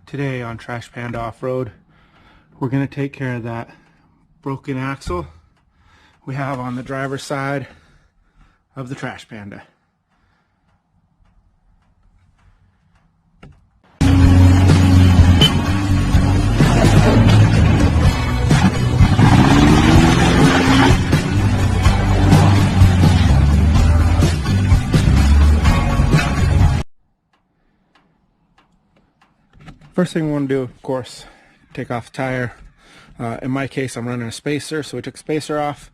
Today on Trash Panda Off-Road, we're going to take care of that broken axle we have on the driver's side of the Trash Panda. First thing we want to do, of course, take off the tire. In my case, I'm running a spacer, so we took the spacer off.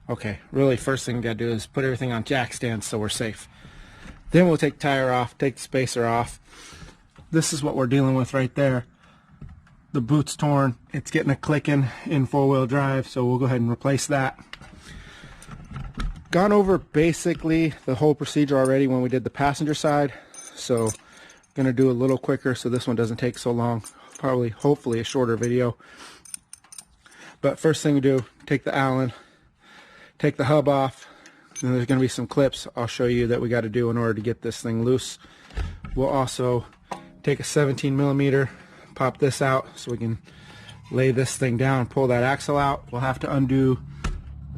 Okay, really first thing we got to do is put everything on jack stands so we're safe. Then we'll take the tire off, take the spacer off. This is what we're dealing with right there. The boot's torn. It's getting a clicking in four-wheel drive, so we'll go ahead and replace that. Gone over basically the whole procedure already when we did the passenger side, so going to do a little quicker so this one doesn't take so long. Probably, hopefully, a shorter video. But first thing we do, take the Allen, take the hub off, and there's going to be some clips I'll show you that we got to do in order to get this thing loose. We'll also take a 17mm, pop this out so we can lay this thing down, pull that axle out. We'll have to undo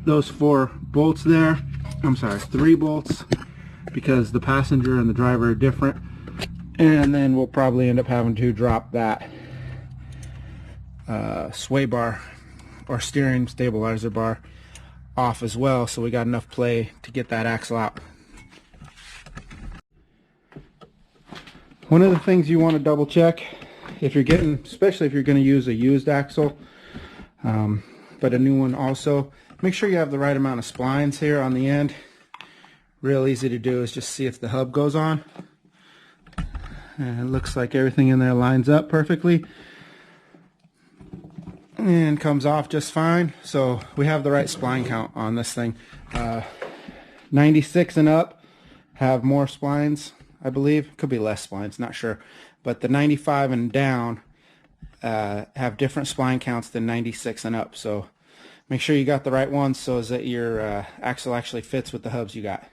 those 4 bolts there. I'm sorry, 3 bolts, because the passenger and the driver are different. And then we'll probably end up having to drop that sway bar or steering stabilizer bar off as well, so we got enough play to get that axle out. One of the things you want to double check if you're getting, especially if you're going to use a used axle, but a new one also, make sure you have the right amount of splines here on the end. Real easy to do is just see if the hub goes on. And it looks like everything in there lines up perfectly and comes off just fine. So we have the right spline count on this thing. 96 and up have more splines, I believe. Could be less splines, not sure. But the 95 and down have different spline counts than 96 and up. So make sure you got the right ones so that your axle actually fits with the hubs you got.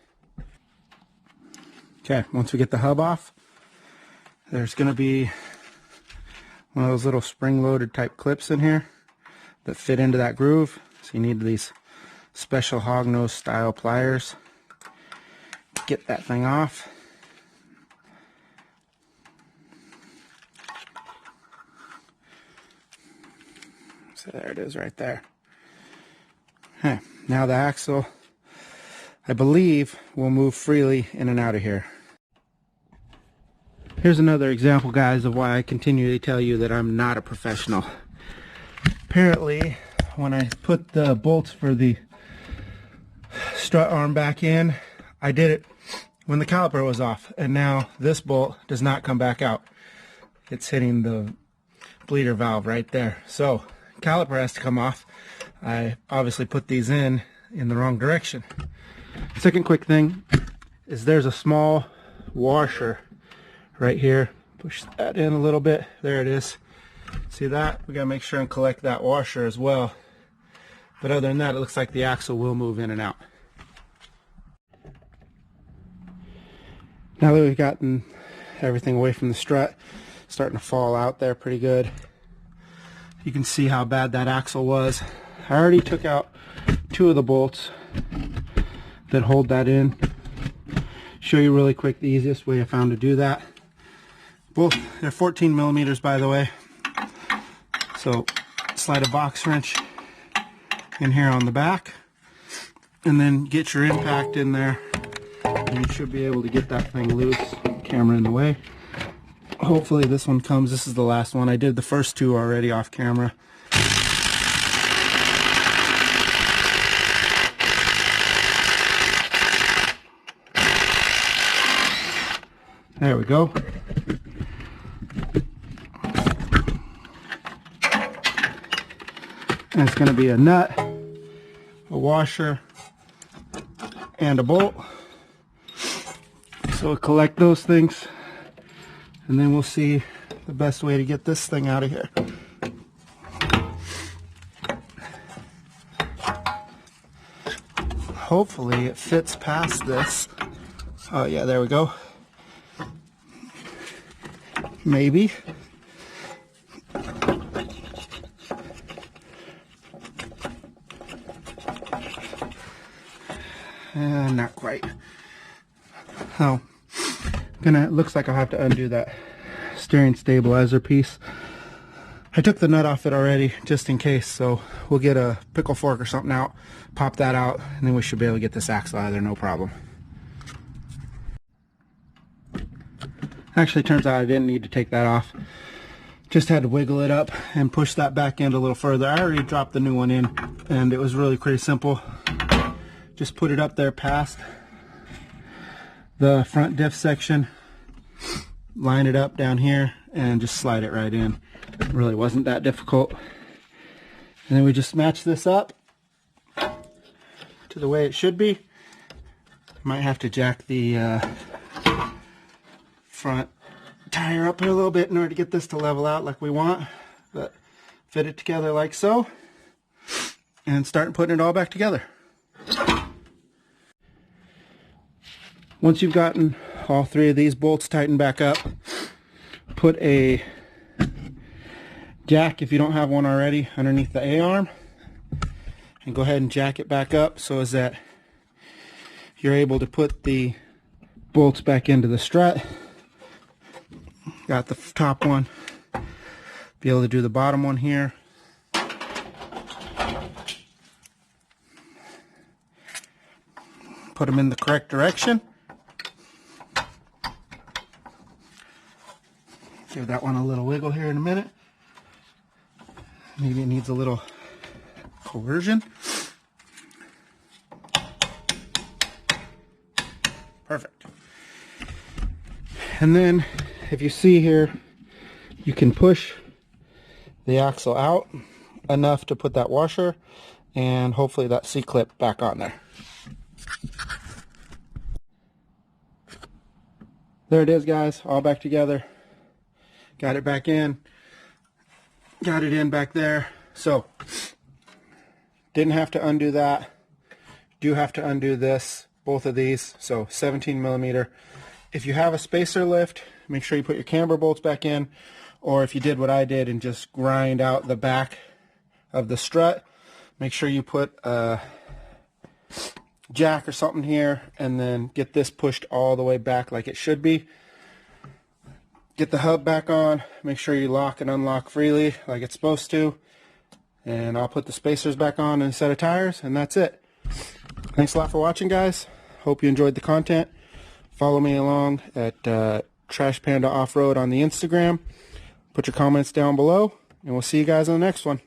Okay, once we get the hub off, there's going to be one of those little spring-loaded type clips in here that fit into that groove. So you need these special hognose style pliers to get that thing off. So there it is right there. Okay, now the axle, I believe, will move freely in and out of here. Here's another example, guys, of why I continually tell you that I'm not a professional. Apparently, when I put the bolts for the strut arm back in, I did it when the caliper was off, and now this bolt does not come back out. It's hitting the bleeder valve right there. So, caliper has to come off. I obviously put these in the wrong direction. Second quick thing is there's a small washer right here. Push that in a little bit. There it is. See that? We gotta make sure and collect that washer as well. But other than that, it looks like the axle will move in and out. Now that we've gotten everything away from the strut, it's starting to fall out there pretty good. You can see how bad that axle was. I already took out 2 of the bolts that hold that in. Show you really quick the easiest way I found to do that. Both, they're 14mm, by the way. So slide a box wrench in here on the back and then get your impact in there, and you should be able to get that thing loose. Camera in the way. Hopefully this one comes. This is the last one. I did the first 2 already off camera. There we go. And it's going to be a nut, a washer, and a bolt. So we'll collect those things, and then we'll see the best way to get this thing out of here. Hopefully it fits past this. Oh yeah, there we go. Maybe. So, looks like I'll have to undo that steering stabilizer piece. I took the nut off it already, just in case, so we'll get a pickle fork or something out, pop that out, and then we should be able to get this axle out of there, no problem. Actually, turns out I didn't need to take that off. Just had to wiggle it up and push that back end a little further. I already dropped the new one in, and it was really pretty simple. Just put it up there past the front diff section, line it up down here, and just slide it right in. It really wasn't that difficult. And then we just match this up to the way it should be. Might have to jack the front tire up here a little bit in order to get this to level out like we want, but fit it together like so, and start putting it all back together. Once you've gotten all three of these bolts tightened back up, put a jack, if you don't have one already, underneath the A-arm, and go ahead and jack it back up so as that you're able to put the bolts back into the strut. Got the top one, be able to do the bottom one here. Put them in the correct direction. Give that one a little wiggle here in a minute. Maybe it needs a little coercion. Perfect. And then if you see here, you can push the axle out enough to put that washer and hopefully that C-clip back on there. There it is, guys, all back together. Got it back in, got it in back there. So didn't have to undo that. Do have to undo this, both of these. So 17 millimeter. If you have a spacer lift, make sure you put your camber bolts back in, or if you did what I did and just grind out the back of the strut, make sure you put a jack or something here and then get this pushed all the way back like it should be. Get the hub back on, make sure you lock and unlock freely like it's supposed to, and I'll put the spacers back on and a set of tires, and that's it. Thanks a lot for watching, guys. Hope you enjoyed the content. Follow me along at Trash Panda Off-Road on the Instagram. Put your comments down below, and we'll see you guys on the next one.